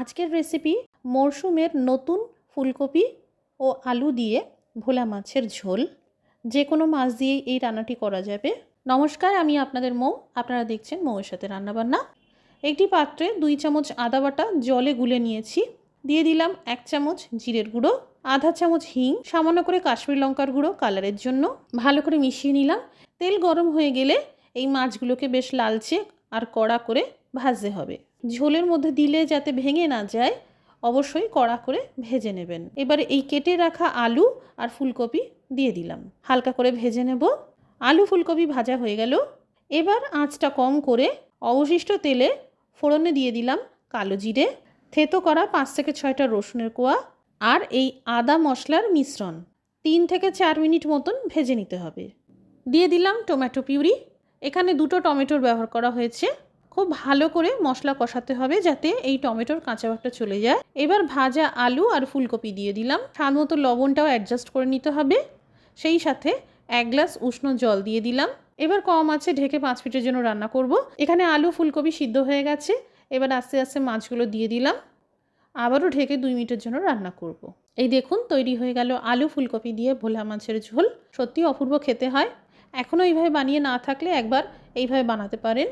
আজকের রেসিপি মরশুমের নতুন ফুলকপি ও আলু দিয়ে ভোলা মাছের ঝোল। যে কোনো মাছ দিয়েই এই রান্নাটি করা যাবে। নমস্কার, আমি আপনাদের মৌ। আপনারা দেখছেন মৌয়ের সাথে রান্নাবান্না। একটি পাত্রে 2 চামচ আদা বাটা জলে গুলে নিয়েছি। দিয়ে দিলাম 1 চামচ জিরের গুঁড়ো, আধা চামচ হিং, সামান্য করে কাশ্মীরি লঙ্কার গুঁড়ো কালারের জন্য। ভালো করে মিশিয়ে নিলাম। তেল গরম হয়ে গেলে এই মাছগুলোকে বেশ লালচে আর কড়া করে ভাজতে হবে। ঝোলের মধ্যে দিলে যাতে ভেঙে না যায়, অবশ্যই কড়া করে ভেজে নেবেন। এবারে এই কেটে রাখা আলু আর ফুলকপি দিয়ে দিলাম, হালকা করে ভেজে নেব। আলু ফুলকপি ভাজা হয়ে গেল। এবার আঁচটা কম করে অবশিষ্ট তেলে ফোড়নে দিয়ে দিলাম কালো জিরে, থেতো করা 5 থেকে 6টা রসুনের কোয়া আর এই আদা মশলার মিশ্রণ। 3 থেকে 4 মিনিট মতন ভেজে নিতে হবে। দিয়ে দিলাম টমেটো পিউরি। এখানে 2টো টমেটোর ব্যবহার করা হয়েছে। খুব ভালো করে মশলা কষাতে হবে যাতে এই টমেটোর কাঁচা ভাবটা চলে যায়। এবার ভাজা আলু আর ফুলকপি দিয়ে দিলাম। স্বাদ মতো লবণটাও অ্যাডজাস্ট করে নিতে হবে। সেই সাথে 1 গ্লাস উষ্ণ জল দিয়ে দিলাম। এবার কম আছে ঢেকে 5 মিনিটের জন্য রান্না করব। এখানে আলু ফুলকপি সিদ্ধ হয়ে গেছে। এবার আস্তে আস্তে মাছগুলো দিয়ে দিলাম। আবারও ঢেকে 2 মিনিটের জন্য রান্না করব। এই দেখুন তৈরি হয়ে গেল আলু ফুলকপি দিয়ে ভোলা মাছের ঝোল। সত্যি অপূর্ব খেতে হয়। এখনও এইভাবে বানিয়ে না থাকলে একবার এইভাবে বানাতে পারেন।